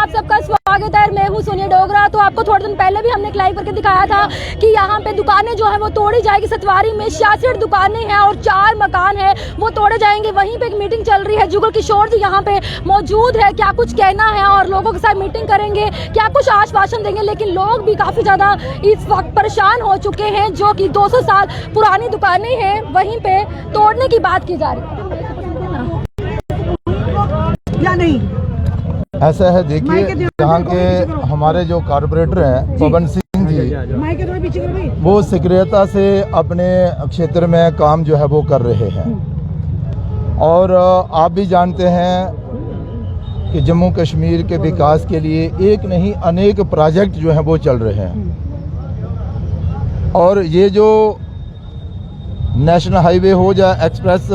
आप सबका स्वागत है। मैं हूं सोनिया डोगरा। तो आपको थोड़े दिन पहले भी हमने एक लाइव करके दिखाया था कि यहाँ पे दुकानें जो है वो तोड़ी जाएगी। सतवारी में 66 दुकानें हैं और 4 मकान है वो तोड़े जाएंगे। वहीं पे एक मीटिंग चल रही है। जुगल किशोर जी यहाँ पे मौजूद है। क्या कुछ कहना है और लोगों के साथ मीटिंग करेंगे, क्या कुछ आश्वासन देंगे। लेकिन लोग भी काफी ज्यादा इस वक्त परेशान हो चुके हैं। जो कि 200 साल पुरानी दुकानें हैं वहीं पे तोड़ने की बात की जा रही है या नहीं। ऐसा है, देखिए यहाँ के हमारे जो कारपोरेटर हैं पवन सिंह जी, वो सक्रियता से अपने क्षेत्र में काम जो है वो कर रहे हैं। और आप भी जानते हैं कि जम्मू कश्मीर के विकास के लिए एक नहीं अनेक प्रोजेक्ट जो हैं वो चल रहे हैं। और ये जो नेशनल हाईवे हो या एक्सप्रेस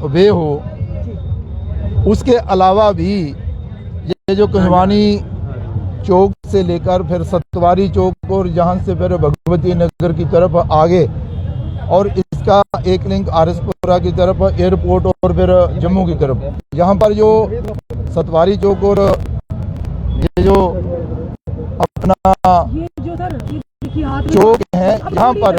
वे हो, उसके अलावा भी ये जो कुंजवानी चौक से लेकर फिर सतवारी चौक और जहां से फिर भगवती नगर की तरफ आगे, और इसका एक लिंक आरएसपुरा की तरफ एयरपोर्ट और फिर जम्मू की तरफ, यहाँ पर जो सतवारी चौक और ये जो अपना चौक है, यहाँ पर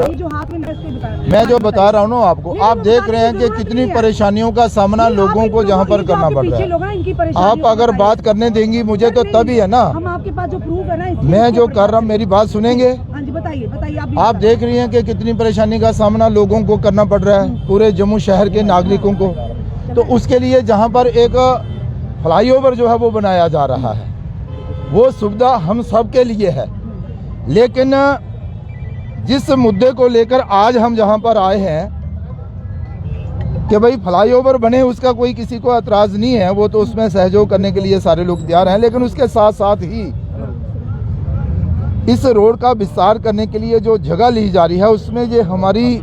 मैं जो बता रहा हूँ ना आपको, आप देख रहे हैं कि कितनी परेशानियों का सामना लोगों को जहाँ पर करना पड़ रहा है। आप अगर बात करने देंगी मुझे तो तभी है ना, हम आपके पास जो प्रूफ है ना, मैं जो कर रहा हूँ मेरी बात सुनेंगे। बताइए आप देख रही हैं कि कितनी परेशानी का सामना लोगों को करना पड़ रहा है, पूरे जम्मू शहर के नागरिकों को। तो उसके लिए जहाँ पर एक फ्लाईओवर जो है वो बनाया जा रहा है, वो सुविधा हम सब के लिए है। लेकिन जिस मुद्दे को लेकर आज हम जहां पर आए हैं कि भाई फ्लाईओवर बने, उसका कोई किसी को एतराज नहीं है, वो तो उसमें सहयोग करने के लिए सारे लोग तैयार हैं। लेकिन उसके साथ साथ ही इस रोड का विस्तार करने के लिए जो जगह ली जा रही है, उसमें ये हमारी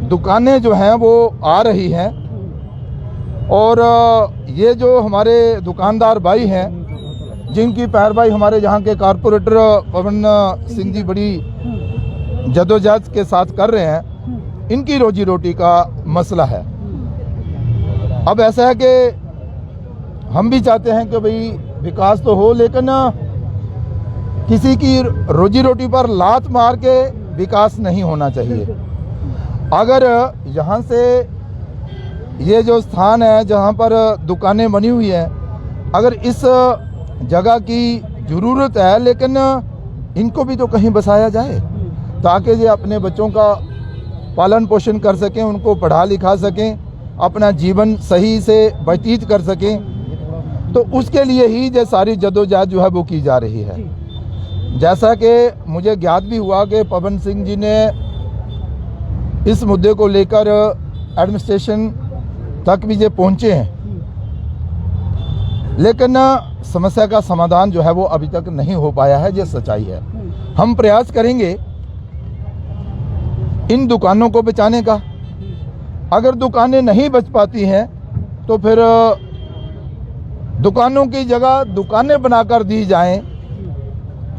दुकानें जो हैं वो आ रही हैं। और ये जो हमारे दुकानदार भाई हैं, जिनकी पैरवाई हमारे यहाँ के कारपोरेटर पवन सिंह जी बड़ी जदोजहद के साथ कर रहे हैं, इनकी रोजी रोटी का मसला है। अब ऐसा है कि हम भी चाहते हैं कि भाई विकास तो हो, लेकिन किसी की रोजी रोटी पर लात मार के विकास नहीं होना चाहिए। अगर यहाँ से ये जो स्थान है जहाँ पर दुकानें बनी हुई हैं, अगर इस जगह की ज़रूरत है, लेकिन इनको भी तो कहीं बसाया जाए ताकि ये अपने बच्चों का पालन पोषण कर सकें, उनको पढ़ा लिखा सकें, अपना जीवन सही से व्यतीत कर सकें। तो उसके लिए ही ये सारी जदोजहद जो है वो की जा रही है। जैसा कि मुझे ज्ञात भी हुआ कि पवन सिंह जी ने इस मुद्दे को लेकर एडमिनिस्ट्रेशन तक भी ये पहुँचे हैं, लेकिन समस्या का समाधान जो है वो अभी तक नहीं हो पाया है। ये सच्चाई है। हम प्रयास करेंगे इन दुकानों को बचाने का। अगर दुकानें नहीं बच पाती हैं तो फिर दुकानों की जगह दुकानें बनाकर दी जाएं,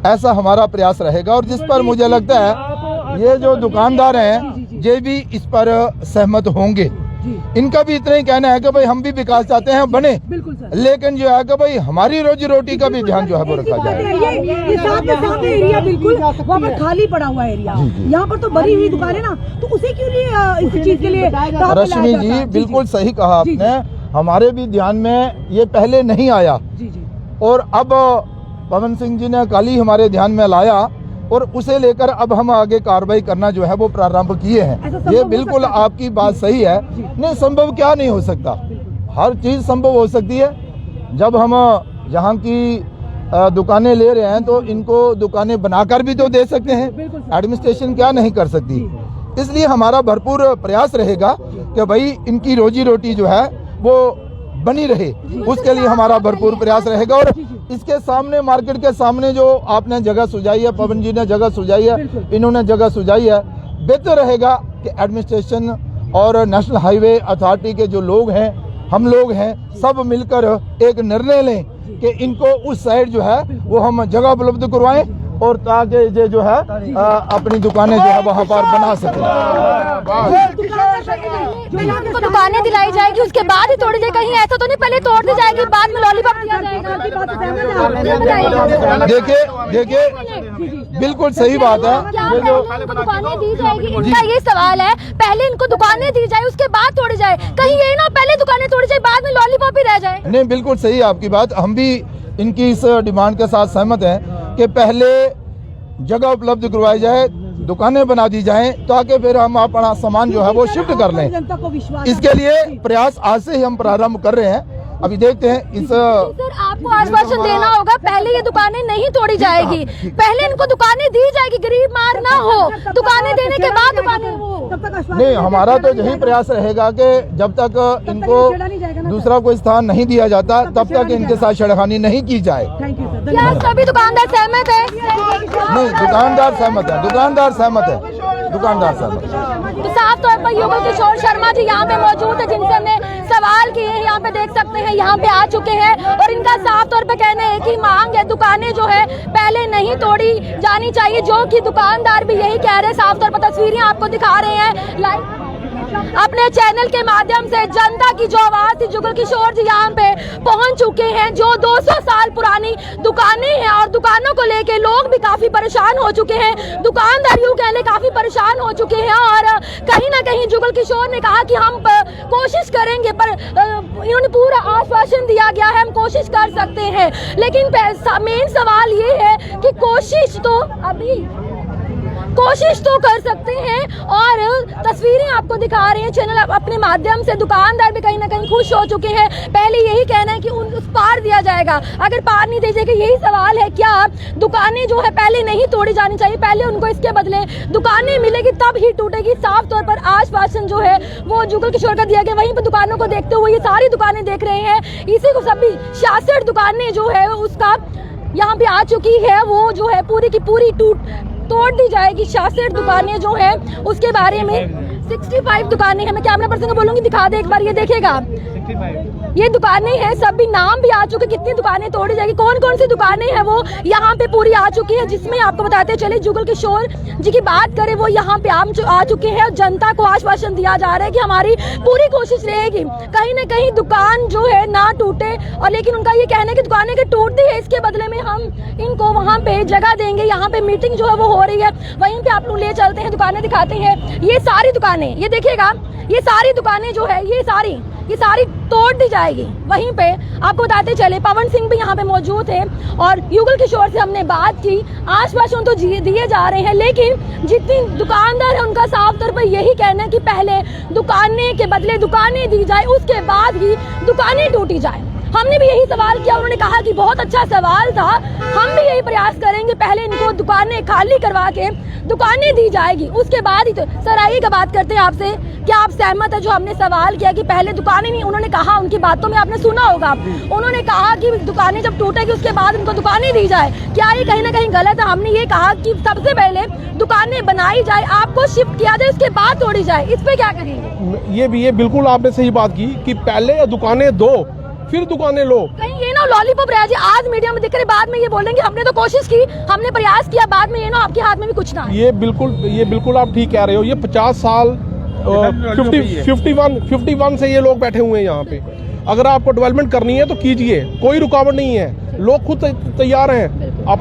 ऐसा हमारा प्रयास रहेगा। और जिस पर मुझे लगता है ये जो दुकानदार हैं ये भी इस पर सहमत होंगे। इनका भी इतना ही कहना है कि भाई हम भी विकास चाहते हैं, बने, लेकिन जो है कि भाई हमारी रोजी रोटी का भी ध्यान जो है वो रखा जाए। ये एरिया बिल्कुल वहाँ पर खाली पड़ा हुआ एरिया, यहाँ पर तो भरी हुई दुकान है ना, तो उसे क्यों नहीं इस चीज के लिए। रश्मि जी बिल्कुल सही कहा आपने, हमारे भी ध्यान में ये पहले नहीं आया और अब पवन सिंह जी ने कल ही हमारे ध्यान में लाया और उसे लेकर अब हम आगे कार्रवाई करना जो है वो प्रारंभ किए हैं। ये बिल्कुल आपकी बात सही है। नहीं, संभव क्या नहीं हो सकता, हर चीज संभव हो सकती है। जब हम यहाँ की दुकानें ले रहे हैं तो इनको दुकानें बनाकर भी तो दे सकते हैं, एडमिनिस्ट्रेशन क्या नहीं कर सकती। इसलिए हमारा भरपूर प्रयास रहेगा कि भाई इनकी रोजी रोटी जो है वो बनी रहे, उसके लिए हमारा भरपूर प्रयास रहेगा। और इसके सामने मार्केट के सामने जो आपने जगह सुझाई है, पवन जी ने जगह सुझाई है, इन्होंने जगह सुझाई है, बेहतर रहेगा कि एडमिनिस्ट्रेशन और नेशनल हाईवे अथॉरिटी के जो लोग हैं, हम लोग हैं, सब मिलकर एक निर्णय लें कि इनको उस साइड जो है वो हम जगह उपलब्ध करवाएं और ताकि ये जो है अपनी दुकानें जो है वहाँ पर बना सकें। दुकानें दिलाई जाएगी उसके बाद ही तोड़ी जाएगी, कहीं ऐसा तो नहीं पहले तोड़ दी जाएगी बाद में लॉलीपॉप दिया जाएगा। बात से सहमत हैं आप? देखिए बिल्कुल सही बात है। क्या ये पहले जो इनको दुकानें दी जाएगी? इनका ये सवाल है, पहले इनको दुकानें दी जाए उसके बाद तोड़ी जाए, कहीं ये ना पहले दुकानें तोड़ी जाए बाद में लॉलीपॉप ही रह जाए। नहीं, बिल्कुल सही है आपकी बात। हम भी इनकी इस डिमांड के साथ सहमत हैं कि पहले जगह उपलब्ध करवाई जाए, दुकानें बना दी जाएं, ताकि फिर हम अपना सामान जो है वो शिफ्ट कर लें। जनता को विश्वास इसके लिए प्रयास आज से ही हम प्रारंभ कर रहे हैं। अभी देखते हैं इस सर आपको आश्वासन देना होगा, पहले ये दुकानें नहीं तोड़ी जाएगी, पहले इनको दुकानें दी जाएगी, गरीब मार ना हो, दुकानें देने के बाद दुकानें हो। तब तक आश्वासन नहीं, हमारा तो यही प्रयास रहेगा कि जब तक इनको दूसरा कोई स्थान नहीं दिया जाता तब तक इनके साथ छेड़खानी नहीं की जाए। Thank you sir. क्या सभी दुकानदार सहमत है? नहीं, दुकानदार सहमत है, दुकानदार सहमत है, दुकानदार सहमत है। तो साफ तौर पर युगल किशोर शर्मा जी यहाँ पे मौजूद है, जिनसे हमने सवाल किए हैं, यहाँ पे देख सकते हैं, यहाँ पे आ चुके हैं और इनका साफ तौर पे कहना है कि मांग है दुकानें जो है पहले नहीं तोड़ी जानी चाहिए, जो कि दुकानदार भी यही कह रहे हैं। साफ तौर पर तस्वीरें आपको दिखा रहे हैं लाइव अपने चैनल के माध्यम से। जनता की जो आवाज थी, जुगल किशोर जी यहाँ पे पहुंच चुके हैं। जो 200 साल पुरानी दुकानें हैं और दुकानों को लेके लोग भी काफी परेशान हो चुके हैं, दुकानदार यूं कहने काफी परेशान हो चुके हैं और कहीं ना कहीं जुगल किशोर ने कहा कि हम कोशिश करेंगे, पर इन्होंने पूरा आश्वासन दिया गया है हम कोशिश कर सकते हैं। लेकिन मेन सवाल ये है कि कोशिश तो कर सकते हैं और तस्वीरें आपको दिखा रहे हैं चैनल अपने माध्यम से। दुकानदार भी कहीं ना कहीं खुश हो चुके हैं। पहले यही कहना है कि उस पार दिया जाएगा, अगर पार नहीं दीजिएगा, यही सवाल है क्या दुकानें जो है पहले नहीं तोड़ी जानी चाहिए, पहले उनको इसके बदले दुकानें मिलेगी तब ही टूटेगी। साफ तौर पर आश्वासन जो है वो जुगल किशोर का दिया गया। वहीं पर दुकानों को देखते हुए ये सारी दुकानें देख रहे हैं, इसी को सभी 66 दुकानें जो है उसका यहाँ पे आ चुकी है, वो जो है पूरी की पूरी तोड़ दी जाएगी। 66 दुकानें जो है उसके बारे में 65 दुकानें हैं। मैं कैमरा पर्सन को बोलूंगी दिखा दे एक बार, ये देखेगा, ये दुकानें हैं, सभी नाम भी आ चुके, कितनी दुकानें तोड़ी जाएगी, कौन कौन सी दुकानें हैं वो यहाँ पे पूरी आ चुकी है। जिसमें आपको बताते चले जुगल किशोर जी की बात करें, वो यहाँ पे आ चुके हैं और जनता को आश्वासन दिया जा रहा है कि हमारी पूरी कोशिश रहेगी कहीं ना कहीं दुकान जो है ना टूटे। और लेकिन उनका ये कहना है कि दुकानें के टूटती है, इसके बदले में हम इनको वहाँ पे जगह देंगे। यहाँ पे मीटिंग जो है वो हो रही है, वहीं पे आप लोग ले चलते हैं, दुकानें दिखाते हैं। ये सारी दुकानें, ये देखिएगा, ये सारी दुकानें जो है ये सारी तोड़ दी जाएगी। वहीं पे आपको बताते चले पवन सिंह भी यहाँ पे मौजूद है और युगल किशोर से हमने बात की, आश्वासन तो दिए जा रहे हैं, लेकिन जितनी दुकानदार है उनका साफ तौर पर यही कहना है कि पहले दुकानें के बदले दुकानें दी जाए, उसके बाद ही दुकानें टूटी जाए। हमने भी यही सवाल किया, उन्होंने कहा कि बहुत अच्छा सवाल था, हम भी यही प्रयास करेंगे, पहले इनको दुकानें खाली करवा के दुकानें दी जाएगी, उसके बाद ही। तो सर आइए का बात करते हैं आपसे, क्या आप सहमत है जो हमने सवाल किया कि पहले दुकानें नहीं, उन्होंने कहा, उनकी बातों में आपने सुना होगा, उन्होंने कहा कि दुकानें जब टूटेगी उसके बाद उनको दुकानें दी जाए, क्या ये कहीं ना कहीं गलत है? हमने ये कहा कि सबसे पहले दुकानें बनाई जाए, आपको शिफ्ट किया जाए, उसके बाद तोड़ी जाए, इस पे क्या कहेंगे? ये बिल्कुल आपने सही बात की कि पहले दुकानें दो फिर दुकानें लो। कहीं ये ना लॉलीपॉप रह जाए, आज मीडिया में दिख रहे, बाद में ये बोलेंगे हमने तो कोशिश की, हमने प्रयास किया, बाद में ये ना आपके हाथ में भी कुछ ना। ये बिल्कुल आप ठीक कह रहे हो। ये 50 साल 51 से ये लोग बैठे हुए हैं यहाँ पे। अगर आपको डेवलपमेंट करनी है तो कीजिए, कोई रुकावट नहीं है, लोग खुद तैयार हैं,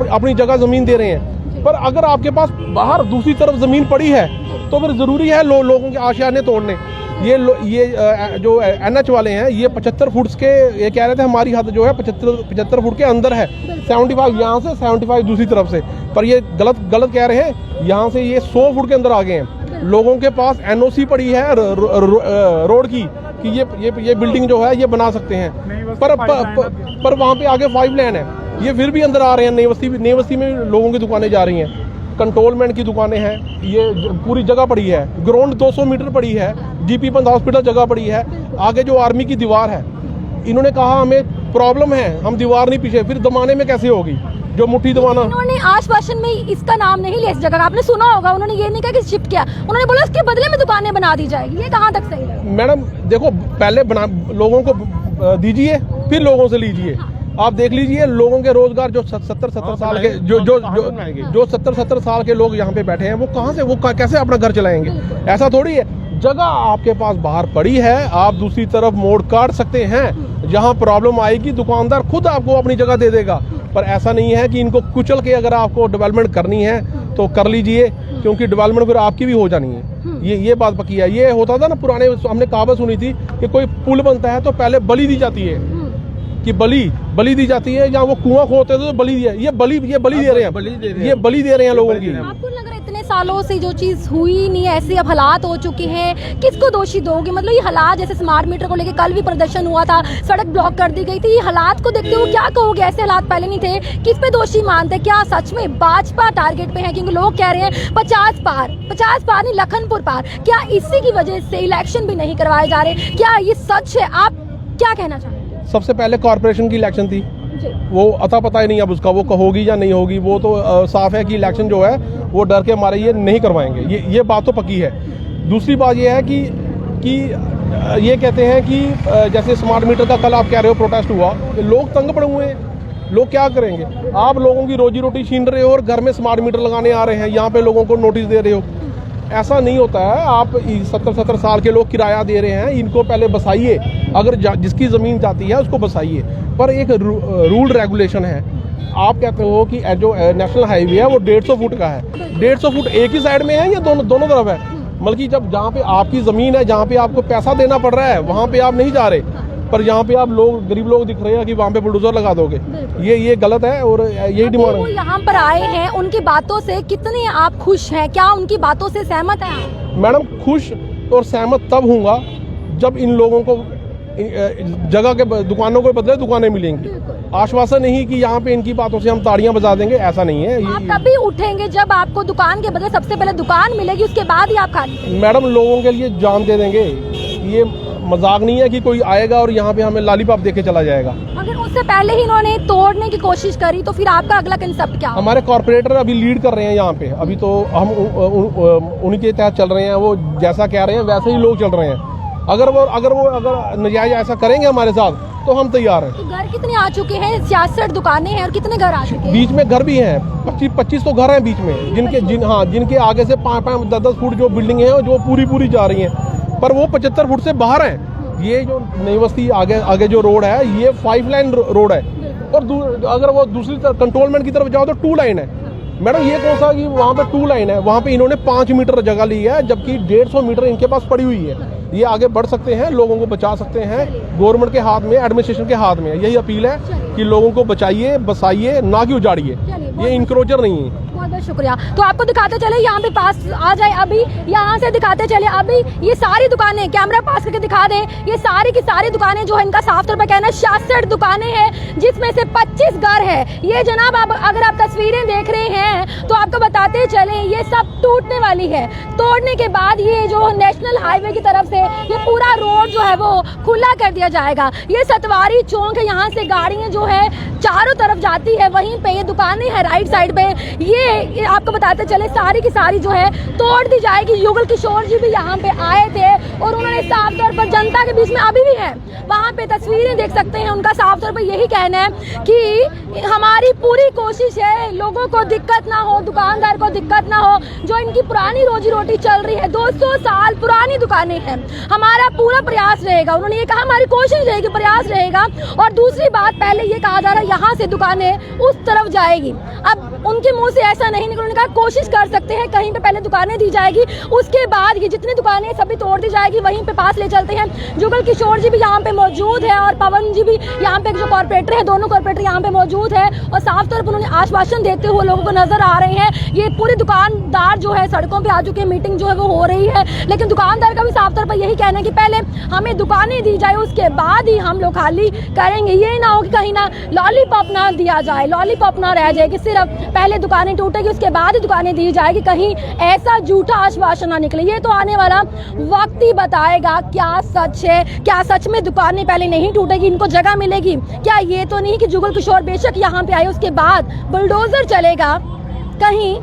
अपनी जगह जमीन दे रहे हैं। पर अगर आपके पास बाहर दूसरी तरफ जमीन पड़ी है तो फिर जरूरी है लोगों के आशियाने तोड़ने। ये जो NH वाले हैं ये 75 फुट के, ये कह रहे थे हमारी हद जो है 75 फुट के अंदर है, 75 यहाँ से 75 दूसरी तरफ से, पर ये गलत कह रहे हैं। यहाँ से ये 100 फुट के अंदर आ गए हैं। लोगों के पास NOC पड़ी है रोड की कि ये बिल्डिंग जो है ये बना सकते हैं, पर वहाँ पे आगे 5 लेन है, ये फिर भी अंदर आ रहे हैं। नई बस्ती में लोगों की दुकानें जा रही हैं, कंटोनमेंट की दुकानें हैं, ये पूरी जगह पड़ी है, ग्राउंड 200 मीटर पड़ी है, GP पंत हॉस्पिटल जगह पड़ी है, आगे जो आर्मी की दीवार है। इन्होंने कहा हमें प्रॉब्लम है, हम दीवार नहीं पीछे, फिर दबाने में कैसे होगी? जो मुट्ठी दबाना। उन्होंने आश्वासन में इसका नाम नहीं लिया, इस जगह का आपने सुना होगा, उन्होंने ये नहीं कहा कि शिफ्ट किया, उन्होंने बोला इसके बदले में दुकानें बना दी जाएगी। ये कहाँ तक सही है? मैडम देखो, पहले लोगों को दीजिए, फिर लोगों से लीजिए। आप देख लीजिए लोगों के रोजगार जो 70 साल के जो 70 साल के लोग यहाँ पे बैठे हैं, वो कहाँ से, वो कैसे अपना घर चलाएंगे? ऐसा थोड़ी है जगह आपके पास बाहर पड़ी है, आप दूसरी तरफ मोड़ काट सकते हैं। जहां प्रॉब्लम आएगी दुकानदार खुद आपको अपनी जगह दे देगा, पर ऐसा नहीं है कि इनको कुचल के अगर आपको डेवलपमेंट करनी है तो कर लीजिए, क्योंकि डेवलपमेंट फिर आपकी भी हो जानी है। ये बात पक्की है। ये होता था ना पुराने, हमने कहावत सुनी थी कि कोई पुल बनता है तो पहले बलि दी जाती है, कि बलि दी जाती है, या वो कुआं खोदते थे तो बलि दिया। ये बलि दे रहे हैं, ये बलि दे रहे हैं लोगों की। आपको लग रहा है इतने सालों से जो चीज हुई नहीं है, ऐसे अब हालात हो चुके हैं, किसको दोषी दोगे? मतलब ये हालात, जैसे स्मार्ट मीटर को लेकर कल भी प्रदर्शन हुआ था, सड़क ब्लॉक कर दी गई थी, ये हालात को देखते हुए क्या कहोगे? ऐसे हालात पहले नहीं थे, किस पे दोषी मानते? क्या सच में भाजपा टारगेट पे है? क्योंकि लोग कह रहे हैं 50 पार नहीं, लखनपुर पार। क्या इसी की वजह से इलेक्शन भी नहीं करवाए जा रहे? क्या ये सच है? आप क्या कहना चाहते हैं? सबसे पहले कॉर्पोरेशन की इलेक्शन थी, वो अता पता ही नहीं अब उसका, वो होगी या नहीं होगी। वो तो साफ है कि इलेक्शन जो है वो डर के मारे ये नहीं करवाएंगे, ये बात तो पक्की है। दूसरी बात ये है कि ये कहते हैं कि जैसे स्मार्ट मीटर का कल आप कह रहे हो प्रोटेस्ट हुआ, लोग तंग पड़े हुए हैं, लोग क्या करेंगे? आप लोगों की रोजी रोटी छीन रहे हो और घर में स्मार्ट मीटर लगाने आ रहे हैं, यहाँ पे लोगों को नोटिस दे रहे हो। ऐसा नहीं होता है। आप 70 साल के लोग किराया दे रहे हैं, इनको पहले बसाइए, अगर जिसकी ज़मीन जाती है उसको बसाइए। पर एक रूल रेगुलेशन है। आप कहते हो कि जो नेशनल हाईवे है वो 150 फुट का है, 150 फुट एक ही साइड में है या दोनों तरफ है? बल्कि जब जहाँ पे आपकी ज़मीन है, जहाँ पे आपको पैसा देना पड़ रहा है, वहाँ पे आप नहीं जा रहे, पर यहाँ पे आप लोग गरीब लोग दिख रहे हैं कि वहाँ पे बुलडोजर लगा दोगे। ये गलत है और यही डिमांड है। यहाँ पर आए हैं, उनकी बातों से कितने आप खुश हैं? क्या उनकी बातों से सहमत हैं आप? मैडम, खुश और सहमत तब होऊंगा जब इन लोगों को जगह के, दुकानों के बदले दुकानें मिलेंगी। आश्वासन नहीं कि यहाँ पे इनकी बातों से हम ताड़ियां बजा देंगे, ऐसा नहीं है। आप तभी उठेंगे जब आपको दुकान के बदले सबसे पहले दुकान मिलेगी, उसके बाद ही आप खाली। मैडम, लोगों के लिए जान दे देंगे, ये मजाक नहीं है कि कोई आएगा और यहाँ पे हमें लॉलीपॉप देके चला जाएगा। अगर उससे पहले ही इन्होंने तोड़ने की कोशिश करी तो फिर आपका अगला कंसेप्ट क्या? हमारे कॉर्पोरेटर अभी लीड कर रहे हैं यहाँ पे, अभी तो हम उनके तहत चल रहे हैं, वो जैसा कह रहे हैं वैसे ही लोग चल रहे हैं। अगर नजायज ऐसा करेंगे हमारे साथ तो हम तैयार हैं। तो घर कितने आ चुके हैं? 66 दुकानें हैं और कितने घर आ चुके हैं? बीच में घर भी हैं, 25 तो घर हैं बीच में, जिनके आगे से 5-5, 10-10 फुट जो बिल्डिंग है जो पूरी जा रही हैं, पर वो 75 फुट से बाहर हैं। ये जो नई बस्ती आगे जो रोड है, ये 5 लाइन रोड है, और अगर वो दूसरी तरफ कंट्रोलमेंट की तरफ जाओ तो 2 लाइन है। मैडम, ये कौन सा कि वहाँ पे 2 लाइन है, वहाँ पे इन्होंने 5 मीटर जगह ली है, जबकि 150 मीटर इनके पास पड़ी हुई है। ये आगे बढ़ सकते हैं, लोगों को बचा सकते हैं। गवर्नमेंट के हाथ में, एडमिनिस्ट्रेशन के हाथ में है। यही अपील है कि लोगों को बचाइए, बसाइए, ना कि उजाड़िए। ये इंक्रोचर नहीं है। बहुत बहुत शुक्रिया। तो आपको दिखाते चले, यहाँ पे पास आ जाए, अभी यहाँ से दिखाते चले। अभी ये सारी दुकानें, कैमरा पास करके दिखा दें, ये सारी की सारी दुकानें जो है, इनका साफ तौर पर कहना है 66 दुकानें हैं, जिसमें से 25 घर है। ये जनाब, अगर आप तस्वीरें देख रहे हैं तो आपको बताते चले, ये सब टूटने वाली है। तोड़ने के बाद ये जो नेशनल हाईवे की तरफ से ये पूरा रोड जो है वो खुला कर दिया जाएगा। ये सतवारी चौक है, यहाँ से गाड़ियाँ जो है चारों तरफ जाती है, वहीं पे ये दुकानें हैं राइट साइड पे। ये आपको बताते चले, सारी की सारी जो है तोड़ दी जाएगी। युगल किशोर जी भी यहाँ पे आए थे और उन्होंने साफ तौर पर जनता के बीच में अभी भी है, वहाँ पे तस्वीरें देख सकते हैं। उनका साफ तौर पर यही कहना है कि हमारी पूरी कोशिश है लोगों को दिक्कत ना हो, दुकानदार को दिक्कत ना हो, जो इनकी पुरानी रोजी रोटी चल रही है, 200 साल पुरानी दुकानें हैं, हमारा पूरा प्रयास रहेगा। उन्होंने ये कहा, हमारी कोशिश रहेगी, प्रयास रहेगा। और दूसरी बात, पहले ये कहा जा रहा है यहाँ से दुकानें उस तरफ जाएगी, अब उनके मुंह से ऐसा नहीं निकला। उन्होंने कहा कोशिश कर सकते हैं, कहीं पे पहले दुकानें दी जाएगी, उसके बाद ये जितनी दुकानें सभी तोड़ दी जाएगी, वहीं पे पास ले चलते हैं। जुगल किशोर जी भी यहाँ पे मौजूद है और पवन जी भी यहाँ पे, जो कॉर्पोरेटर है, दोनों कॉर्पोरेटर यहाँ पे मौजूद है और साफ तौर पर उन्होंने आश्वासन देते हुए लोगों को नजर आ रहे हैं। ये पूरे दुकानदार जो है सड़कों पे आ चुके हैं, मीटिंग जो है वो हो रही है, लेकिन दुकानदार का भी साफ तौर पर यही कहना है कि पहले हमें दुकानें दी जाए, उसके बाद ही हम लोग खाली करेंगे। ये ना हो कि कहीं ना लॉलीपॉप ना दिया जाए, लॉलीपॉप ना रह जाए कि सिर्फ पहले दुकानें टूटेगी उसके बाद ही दुकानें दी जाएगी, कहीं ऐसा झूठा आश्वासन ना निकले। ये तो आने वाला वक्त ही बताएगा क्या सच है, क्या सच में दुकानें पहले नहीं टूटेगी, इनको जगह मिलेगी। क्या ये तो नहीं कि जुगल किशोर बेशक यहाँ पे आए, उसके बाद बुलडोजर चलेगा, कहीं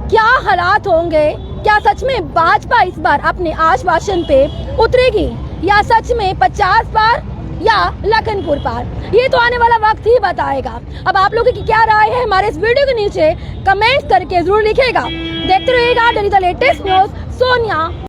क्या हालात होंगे? क्या सच में भाजपा इस बार अपने आश्वासन पे उतरेगी, या सच में 50 पार या लखनपुर पार? ये तो आने वाला वक्त ही बताएगा। अब आप लोगों की क्या राय है, हमारे इस वीडियो के नीचे कमेंट करके जरूर लिखेगा। देखते रहिएगा daily the latest news. Sonia.